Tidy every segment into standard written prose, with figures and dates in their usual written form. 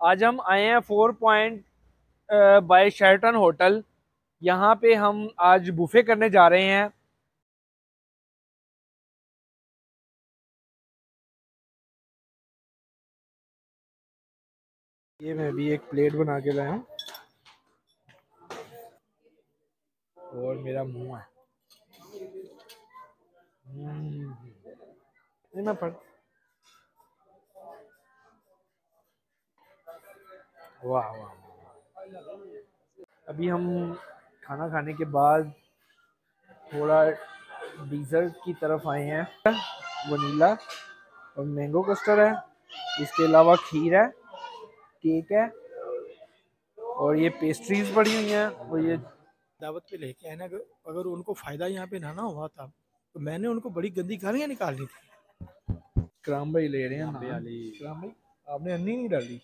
आज हम आए हैं 4 पॉइंट बाय शेरटन होटल। यहाँ पे हम आज बुफे करने जा रहे हैं। ये मैं भी एक प्लेट बना के लाया हूँ और मेरा मुंह है। नहीं मैं पढ़। वाह वाह। अभी हम खाना खाने के बाद थोड़ा डिज़र्ट की तरफ आए हैं। वनीला और मैंगो कस्टर्ड है, इसके अलावा खीर है, केक है और ये पेस्ट्रीज पड़ी हुई हैं। और ये दावत पे लेके आए ना, अगर अगर उनको फायदा यहाँ पे ना हुआ था तो मैंने उनको बड़ी गंदी गालियां निकालनी थी। क्राम भाई ले रहे हैं नान। क्राम भाई आपने अन्नी नहीं डाली।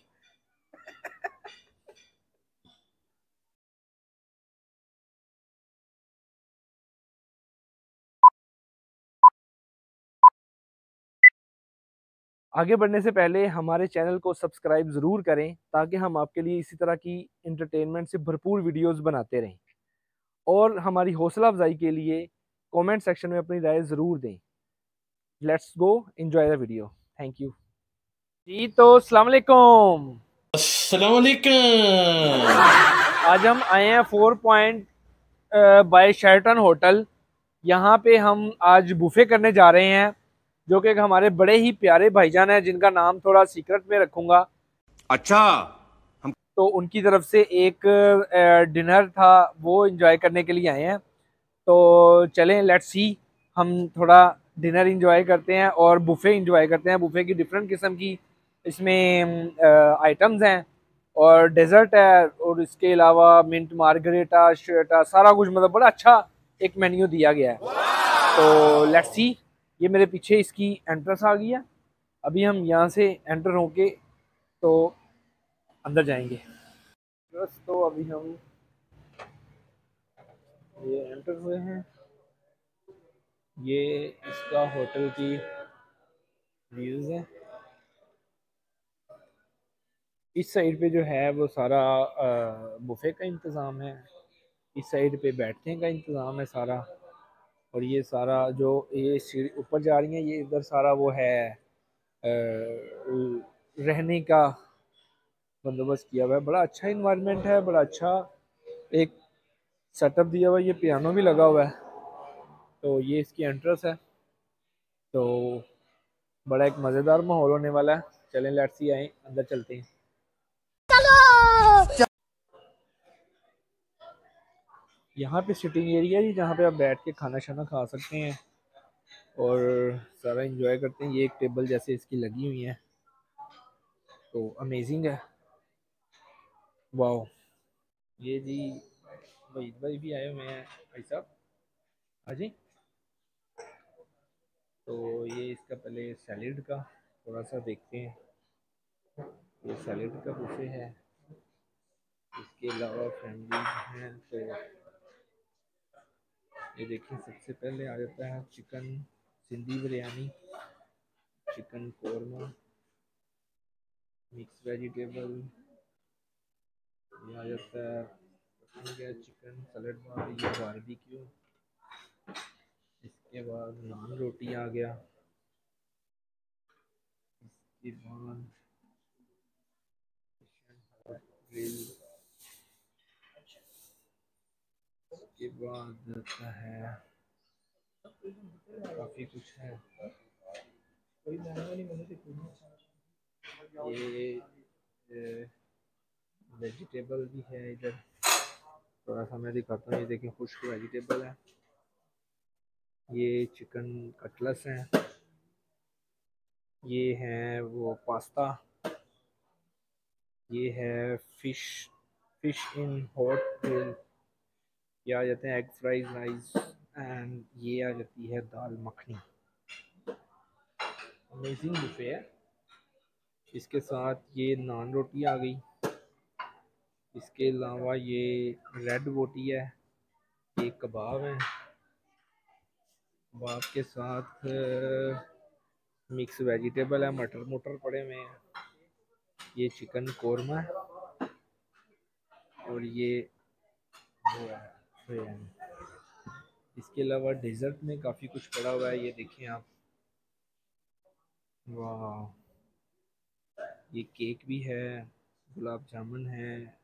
आगे बढ़ने से पहले हमारे चैनल को सब्सक्राइब ज़रूर करें ताकि हम आपके लिए इसी तरह की इंटरटेनमेंट से भरपूर वीडियोस बनाते रहें। और हमारी हौसला अफजाई के लिए कमेंट सेक्शन में अपनी राय ज़रूर दें। Let's go enjoy the video. Thank you जी। तो अस्सलाम वालेकुम। अस्सलाम वालेकुम। आज हम आए हैं 4 पॉइंट बाय शेरटन होटल। यहाँ पे हम आज बुफे करने जा रहे हैं, जो कि हमारे बड़े ही प्यारे भाईजान हैं जिनका नाम थोड़ा सीक्रेट में रखूंगा। अच्छा। तो उनकी तरफ से एक डिनर था, वो एंजॉय करने के लिए आए हैं। तो चलें, लेट्स सी, हम थोड़ा डिनर एंजॉय करते हैं और बुफे एंजॉय करते हैं। बुफे की डिफरेंट किस्म की इसमें आइटम्स हैं और डेजर्ट है और इसके अलावा मिंट मार्गरेटा शेटा सारा कुछ, मतलब बड़ा अच्छा एक मेन्यू दिया गया है। तो लेट्स सी, ये मेरे पीछे इसकी एंट्रेंस आ गई है। अभी हम यहाँ से एंटर होके तो अंदर जाएंगे। बस तो अभी हम ये एंटर हुए हैं। ये इसका होटल की व्यूज़ है। इस साइड पे जो है वो सारा बुफे का इंतज़ाम है। इस साइड पे बैठने का इंतज़ाम है सारा। और ये सारा जो ये सीढ़ी ऊपर जा रही है, ये इधर सारा वो है रहने का बंदोबस्त किया हुआ है। बड़ा अच्छा इन्वायरमेंट है, बड़ा अच्छा एक सेटअप दिया हुआ है। ये पियानो भी लगा हुआ है। तो ये इसकी एंट्रेंस है। तो बड़ा एक मज़ेदार माहौल होने वाला है। चलें, लेट्स सी, आए अंदर चलते हैं। यहाँ पे सिटिंग एरिया है जहाँ पे आप बैठ के खाना शाना खा सकते हैं और सारा एंजॉय करते हैं। ये एक टेबल जैसे इसकी लगी हुई है, तो अमेजिंग है। वाह। ये जी वहीद भाई भी आए हुए हैं, भाई साहब। हाँ जी। तो ये इसका पहले सैलेड का थोड़ा सा देखते हैं। ये सैलेड का बुफे है। इसके अलावा फैमिली हैं तो ये देखिए, सबसे पहले आ जाता है chicken Sindhi biryani, chicken korma, mix vegetable. ये आ जाता है चिकन सलाद बार या बारबेक्यू। इसके बाद नान रोटी आ गया। इसके बाद ग्रिल। इसके बाद आता है काफ़ी कुछ है। ये वेजिटेबल भी है इधर। थोड़ा सा मैं दिखाता हूँ। ये देखें, खुश्क वेजिटेबल है। ये चिकन कटलेट्स हैं। ये है वो पास्ता। ये है fish fish in hot grill. ये आ जाते हैं एग फ्राइज राइस एंड ये आ जाती है दाल मखनी। अमेजिंग बुफे है। इसके साथ ये नान रोटी आ गई। इसके अलावा ये रेड बोटी है। ये कबाब है। कबाब के साथ मिक्स वेजिटेबल है, मटर मुटर पड़े हुए हैं। ये चिकन कोरमा है और ये वो है बिरयानी। इसके अलावा डेजर्ट में काफ़ी कुछ पड़ा हुआ है, ये देखिए आप। वाह, ये केक भी है, गुलाब जामुन है,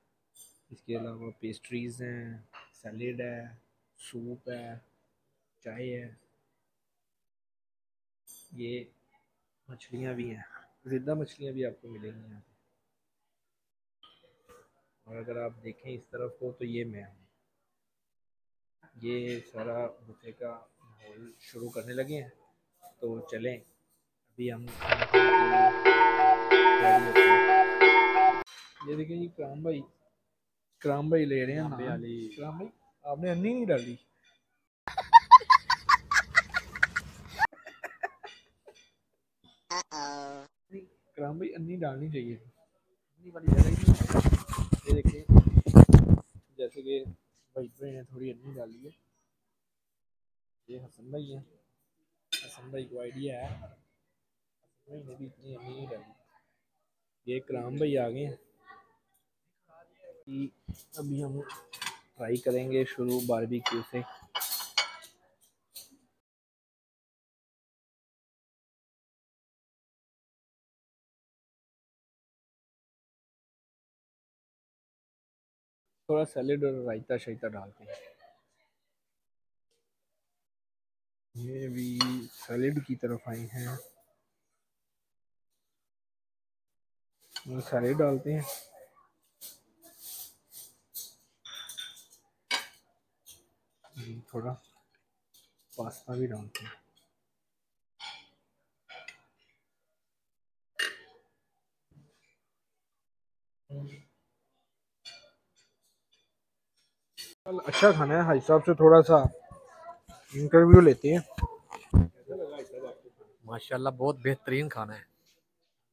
इसके अलावा पेस्ट्रीज़ हैं, सैलेड है, सूप है, चाय है, ये मछलियाँ भी हैं, ज़िंदा मछलियाँ भी आपको मिलेंगी यहाँ पे। और अगर आप देखें इस तरफ को तो ये मैं हूँ। ये सारा बुफे का माहौल शुरू करने लगे हैं, तो चलें अभी हम खाना खाने के लिए रेडी होते हैं। ये देखिए ये कराम भाई ले रहे हैं नान। कराम भाई आपने अन्नी नहीं डाली। कराम भाई अन्नी डालनी चाहिए थी, अन्नी वाली जगह ही नहीं। ये देखिए जैसे कि भाई ने थोड़ी अन्नी डाली है। ये हसन भाई है, हसन भाई को आइडिया है, हसन भाई ने भी इतनी अन्नी नहीं डाली। ये कराम भाई आ गए हैं कि अभी हम ट्राई करेंगे शुरू बारबेक्यू से। थोड़ा सैलेड और रायता शायता डालते हैं। ये भी सैलेड की तरफ आए हैं, सैलेड डालते हैं। थोड़ा पास्ता भी डालते हैं। अच्छा खाना है, भाई साहब से थोड़ा सा इंटरव्यू लेते हैं। माशाल्लाह बहुत बेहतरीन खाना है,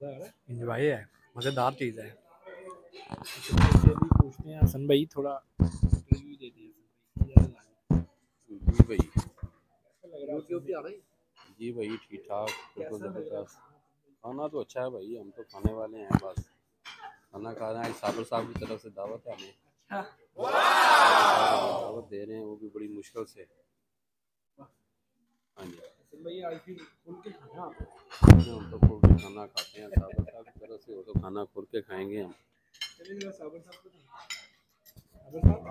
इंजॉय है, मज़ेदार चीज़ है। भी पूछते हैं हसन भाई, थोड़ा इंटरव्यू देते हैं। जी भाई, यूट्यूब पे आ भाई। जी भाई, ठीक ठाक, बिल्कुल ज़बरदस्त। खाना तो अच्छा है भाई, हम तो खाने वाले हैं बस। खाना खा रहे हैं, साबर साहब की तरफ से दावत है हमें। दावत दे रहे हैं, वो भी बड़ी मुश्किल से। हाँ जी, भाई आज भी खुल के खाना आप। हम तो खुल के खाना खाते हैं साबर साहब की तरफ से, वो तो खाना खुल के खाएंगे हम। चलिए जरा साबर साहब को साबर साहब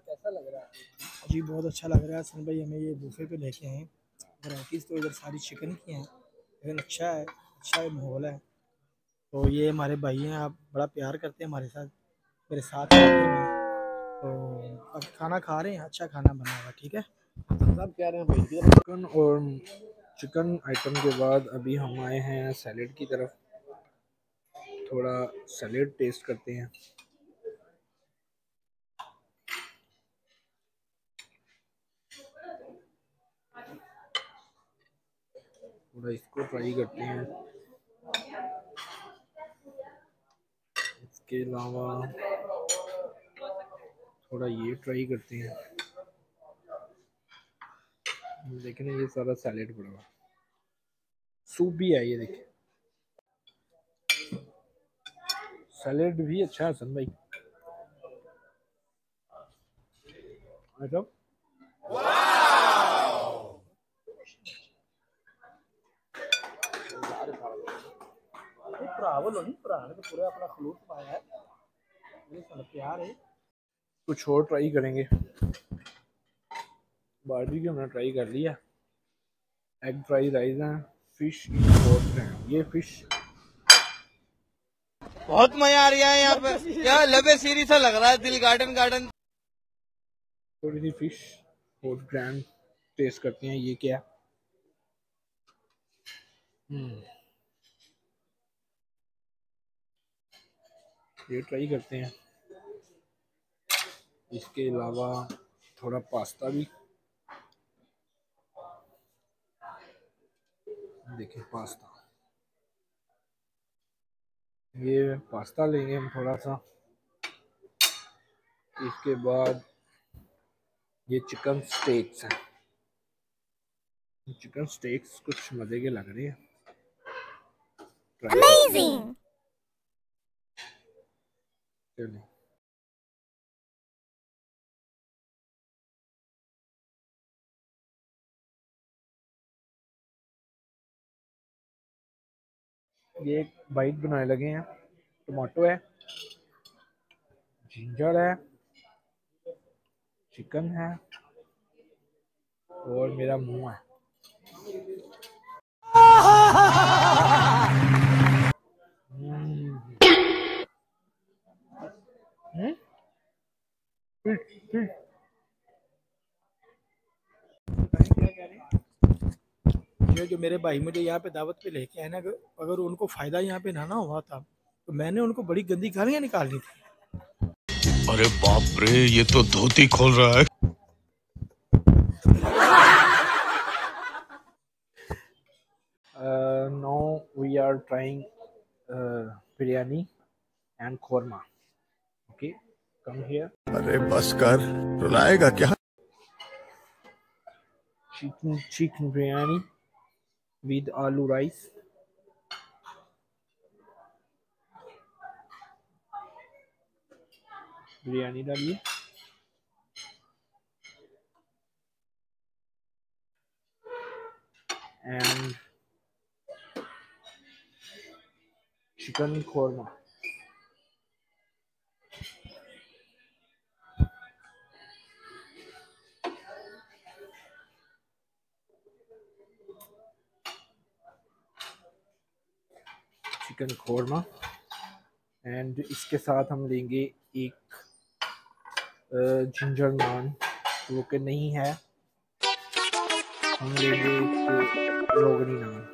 कैसा लग रहा है? जी बहुत अच्छा लग रहा है सन भाई, हमें ये बुफे पे लेके आए। वैराइटीज़ तो इधर सारी चिकन की हैं, लेकिन अच्छा है माहौल है। तो ये हमारे भाई हैं, आप बड़ा प्यार करते हैं हमारे साथ, मेरे साथ रहते हैं। तो अब खाना खा रहे हैं, अच्छा खाना बना हुआ, ठीक है। सब कह रहे हैं भाई चिकन और चिकन आइटम के बाद अभी हम आए हैं सैलेड की तरफ। थोड़ा सैलेड टेस्ट करते हैं। थोड़ा इसको ट्राई करते हैं। इसके अलावा थोड़ा ये ट्राई करते हैं। लेकिन ये सारा सैलेड पड़ा हुआ, सूप भी है, ये देखिए सैलेड भी अच्छा है हसन भाई। मतलब प्यार है। कुछ और ट्राई करेंगे। बारबेक्यू हमने ट्राई कर लिया। एग फ्राई राइस है, फिश रोस्ट है। ये फिश बहुत मजा आ रहा है यहाँ पे, यहाँ लबे सीरी सा लग रहा है, दिल गार्डन गार्डन। थोड़ी सी फिश और ग्रैंड टेस्ट करते हैं। ये क्या ये ट्राई करते हैं। इसके अलावा थोड़ा पास्ता भी देखिए, पास्ता, ये पास्ता लेंगे हम थोड़ा सा। इसके बाद ये चिकन स्टेक्स हैं। चिकन स्टेक्स कुछ मजे के लग रहे हैं। Amazing! चलिए ये एक बाइट बनाने लगे हैं। टमाटो है, जिंजर है, चिकन है और मेरा मुंह है। हम्म, हम्म, हम्म। ये जो मेरे भाई मुझे यहाँ पे दावत पे लेके आए ना, अगर उनको फ़ायदा यहाँ पे ना हुआ था तो मैंने उनको बड़ी गंदी गालियाँ निकालनी थी। अरे बाप रे, ये तो धोती खोल रहा है। Now we are trying biryani and korma. Okay, come here. अरे बस कर, रुलाएगा क्या? Chicken biryani with aloo rice. Biryani डालिए। And chicken korma. Chicken korma and इसके साथ हम लेंगे एक जिंजर नान, जो कि नहीं है। हम लेंगे एक रोगनी नान।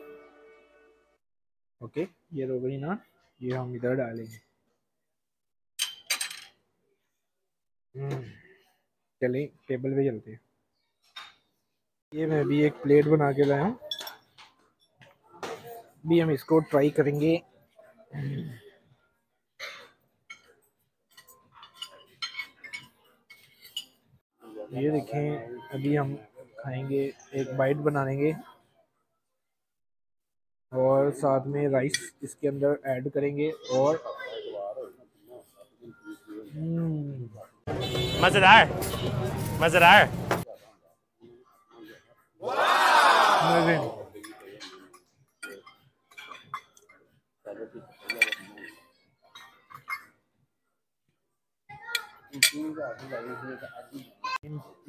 ओके, ये रोगनी नान ये हम इधर डालेंगे। चलिए टेबल पे चलते हैं। ये मैं भी एक प्लेट बना के लाया हूँ, भी हम इसको ट्राई करेंगे। ये देखें, अभी हम खाएंगे, एक बाइट बनाएंगे और साथ में राइस इसके अंदर ऐड करेंगे और मजेदार, मजेदार।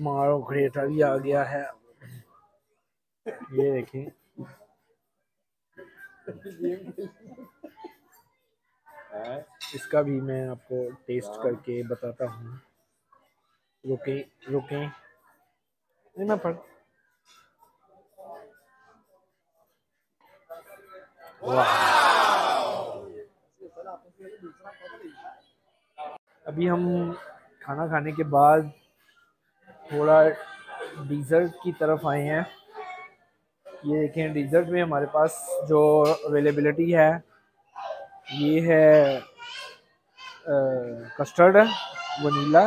मारो ग्रेटर भी आ गया है, ये देखें। इसका भी मैं आपको टेस्ट करके बताता हूँ। रुके रुके नहीं मैं पढ़। अभी हम खाना खाने के बाद थोड़ा डिज़र्ट की तरफ आए हैं। ये देखें, डिज़र्ट में हमारे पास जो अवेलेबिलिटी है ये है कस्टर्ड है, वनीला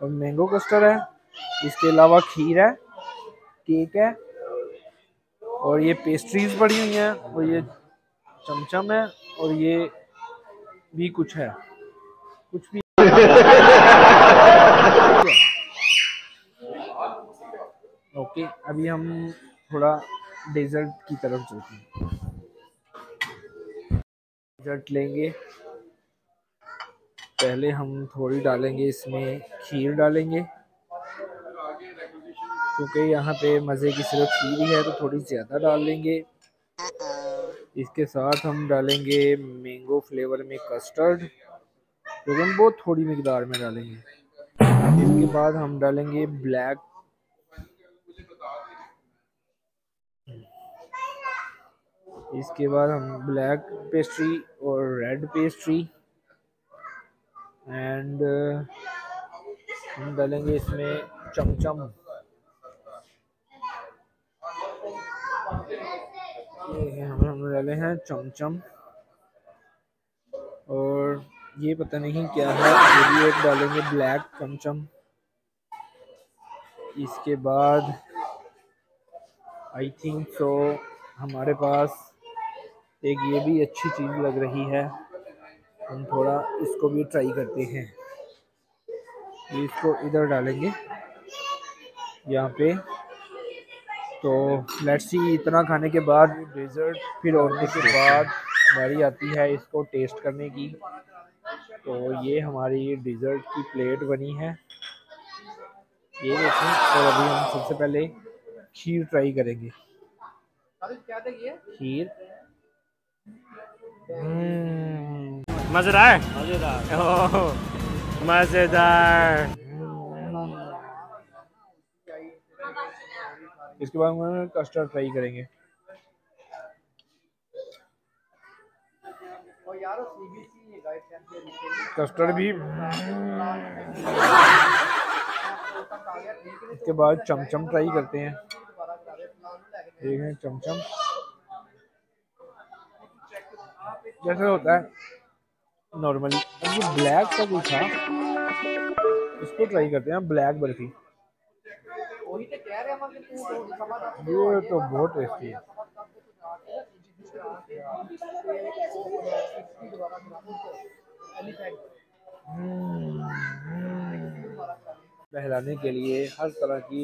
और मैंगो कस्टर्ड है। इसके अलावा खीर है, केक है और ये पेस्ट्रीज पड़ी हुई हैं और ये चमचम है और ये भी कुछ है, कुछ भी। ओके, अभी हम थोड़ा डेजर्ट की तरफ चलते हैं। डेजर्ट लेंगे, पहले हम थोड़ी डालेंगे इसमें खीर डालेंगे, क्योंकि यहाँ पे मज़े की सिर्फ खीर ही है तो थोड़ी ज़्यादा डाल लेंगे। इसके साथ हम डालेंगे मैंगो फ्लेवर में कस्टर्ड, जो हम बहुत थोड़ी मिकदार में डालेंगे। इसके बाद हम डालेंगे ब्लैक, इसके बाद हम ब्लैक पेस्ट्री और रेड पेस्ट्री एंड हम डालेंगे इसमें चमचम। ये हम डाले हैं चमचम और ये पता नहीं क्या है, ये भी एक डालेंगे ब्लैक चमचम। इसके बाद आई थिंक सो हमारे पास एक ये भी अच्छी चीज़ लग रही है, हम थोड़ा इसको भी ट्राई करते हैं। ये इसको इधर डालेंगे यहाँ पे। तो लेट्स सी, इतना खाने के बाद डेजर्ट फिर होने के बाद बारी आती है इसको टेस्ट करने की। तो ये हमारी डेजर्ट की प्लेट बनी है, ये देखें। और अभी हम सबसे पहले खीर ट्राई करेंगे। खीर मजेदार मजेदार। इसके बाद हम कस्टर्ड ट्राई करेंगे। कस्टर्ड भी। इसके बाद चमचम ट्राई करते हैं। देखें चमचम जैसे होता है नॉर्मली। ये ब्लैक का कुछ था, इसको ट्राई करते हैं। ब्लैक बर्फी, ये तो बहुत टेस्टी है। बहलाने के लिए हर तरह की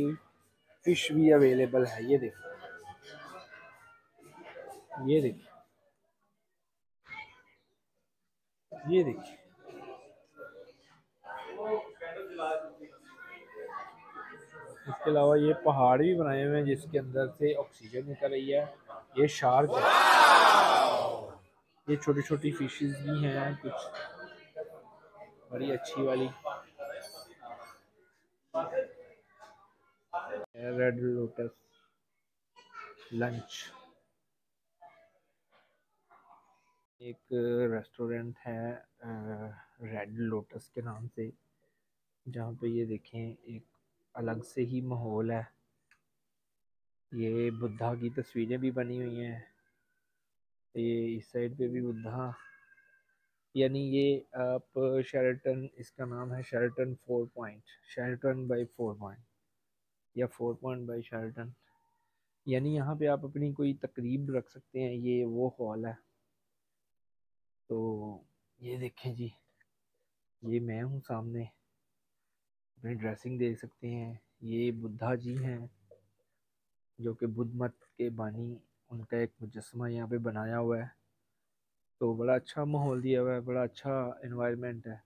फिश भी अवेलेबल है। ये देखिए, ये देखिए, ये देखिए। इसके अलावा ये पहाड़ भी बनाए हुए हैं जिसके अंदर से ऑक्सीजन निकल रही है। ये शार्क है। ये छोटी छोटी फिशेस भी हैं, कुछ बड़ी अच्छी वाली। रेड लोटस लंच, एक रेस्टोरेंट है रेड लोटस के नाम से, जहाँ पे ये देखें एक अलग से ही माहौल है। ये बुद्धा की तस्वीरें भी बनी हुई हैं। ये इस साइड पे भी बुद्धा, यानी ये आप शेरटन, इसका नाम है Sheraton 4 point, Sheraton by 4 point या 4 पॉइंट बाय शेरटन। यानी यहाँ पे आप अपनी कोई तकरीब रख सकते हैं। ये वो हॉल है। तो ये देखें जी, ये मैं हूँ सामने, अपनी ड्रेसिंग देख सकते हैं। ये बुद्धा जी हैं जो कि बुद्ध मत के बानी, उनका एक मुजस्समा यहाँ पे बनाया हुआ है। तो बड़ा अच्छा माहौल दिया हुआ है, बड़ा अच्छा एनवायरनमेंट है।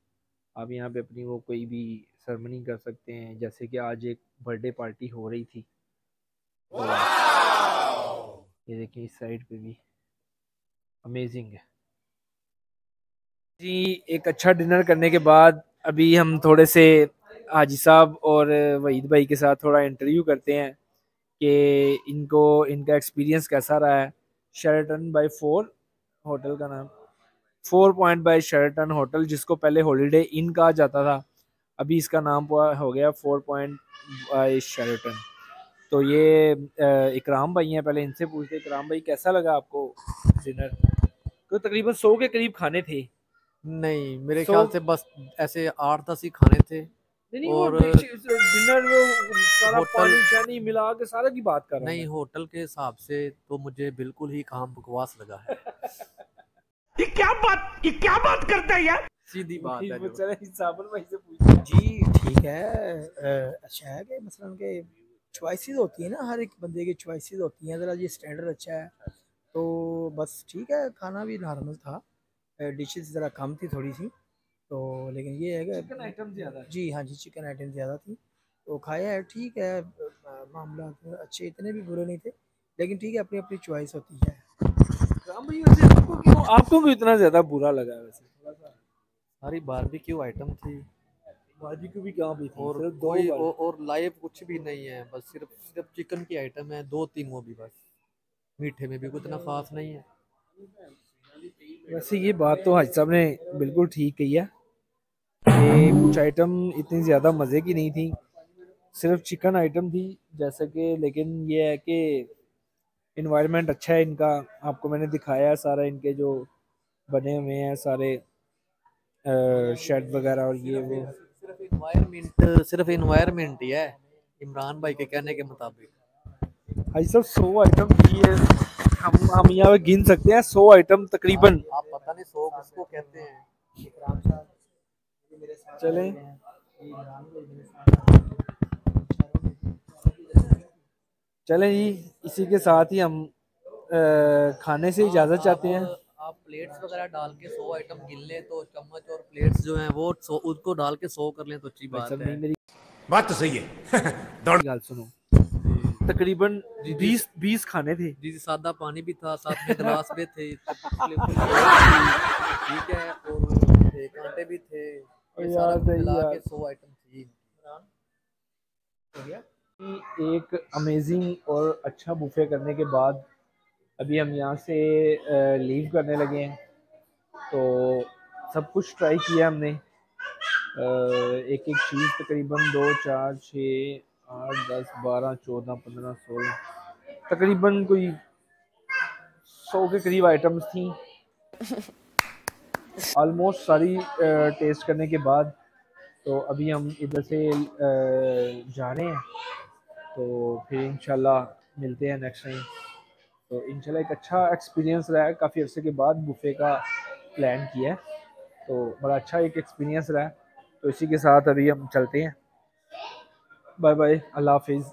आप यहाँ पे अपनी वो कोई भी सेरेमनी कर सकते हैं। जैसे कि आज एक बर्थडे पार्टी हो रही थी। तो ये देखिए इस साइड पे भी अमेजिंग है जी। एक अच्छा डिनर करने के बाद अभी हम थोड़े से हाजी साहब और वहीद भाई के साथ थोड़ा इंटरव्यू करते हैं कि इनको इनका एक्सपीरियंस कैसा रहा है। शेरटन बाय 4 होटल का नाम, 4 पॉइंट बाय शेरटन होटल, जिसको पहले हॉलीडे इन कहा जाता था, अभी इसका नाम हो गया 4 पॉइंट बाय शेरटन। तो ये इकराम भाई हैं, पहले इनसे पूछते। इकराम भाई, कैसा लगा आपको डिनर? तो तकरीबन 100 के करीब खाने थे। नहीं, मेरे ख्याल से बस ऐसे 8-10 ही खाने थे। नहीं, और डिनर वो सारा होटल पानी शानी मिला के सारा की बात कर रहा हूं नहीं, मैं। होटल के हिसाब से तो मुझे बिल्कुल ही काम बकवास लगा है। ये क्या बात करता है यार? सीधी बात है जो। चले साबर भाई से पूछते हैं। जी ठीक है। अच्छा है कि मसलन के चॉइसेस होती है ना, हर एक बंदे की चॉइसेस होती हैं। ज़रा ये स्टैंडर्ड अच्छा है तो बस ठीक है। खाना भी नॉर्मल था, डिशेस ज़रा कम थी थोड़ी सी तो, लेकिन ये है कि चिकन आइटम ज़्यादा। जी हाँ जी, चिकन आइटम ज़्यादा थी तो खाया है। ठीक है, मामला अच्छे, इतने भी बुरे नहीं थे, लेकिन ठीक है, अपनी अपनी चॉइस होती है। राम भाई, वैसे आपको क्यों इतना ज़्यादा बुरा लगा? वैसे थोड़ा सा सारी बारबेक्यू आइटम थी बारबेक्यू भी कहाँ भी थी, और सिर्फ दो कोई बार। और लाइव कुछ भी नहीं है। बस सिर्फ चिकन की आइटम है 2-3, वो भी बस। मीठे में भी कुछ इतना खास नहीं है। वैसे ये बात तो हाजी साहब ने बिल्कुल ठीक कही है कि कुछ आइटम इतनी ज़्यादा मज़े की नहीं थी, सिर्फ चिकन आइटम थी जैसे कि। लेकिन ये है कि इन्वायरमेंट अच्छा है इनका, आपको मैंने दिखाया है सारा, इनके जो बने हुए हैं सारे शेड वगैरह और ये वो। सिर्फ इन्वायरमेंट ही है, इमरान भाई के कहने के मुताबिक। भाई साहब 100 आइटम थी है, हम यहाँ पे गिन सकते हैं 100 आइटम तकरीबन। आप पता नहीं 100 किसको कहते हैं। चलें चलें जी, इसी के साथ ही हम खाने से इजाज़त चाहते हैं। आप प्लेट्स वगैरह डाल के 100 आइटम गिन लें तो चम्मच और प्लेट्स जो हैं वो 100 उसको डाल के 100 कर लें तो अच्छी बात है। मेरी बात तो सही है। गाल सुनो, तकरीबन 20 खाने थे जी, सादा पानी भी था, साथ में गिलास भी थे, ठीक है, और कांटे भी थे, ये सारा मिला के 100 आइटम थी। एक अमेजिंग और अच्छा बुफे करने के बाद अभी हम यहाँ से लीव करने लगे हैं। तो सब कुछ ट्राई किया हमने, एक एक चीज़ तकरीबन 2 4 6 8 10 12 14 15 16 तकरीबन कोई 100 के करीब आइटम्स थी। ऑलमोस्ट सारी टेस्ट करने के बाद तो अभी हम इधर से जा रहे हैं, तो फिर इंशाल्लाह मिलते हैं नेक्स्ट टाइम। तो इंशाल्लाह एक अच्छा एक्सपीरियंस रहा है, काफ़ी अरसे के बाद बुफे का प्लान किया है, तो बड़ा अच्छा एक एक्सपीरियंस रहा है। तो इसी के साथ अभी हम चलते हैं। बाय बाय, अल्लाह हाफिज़।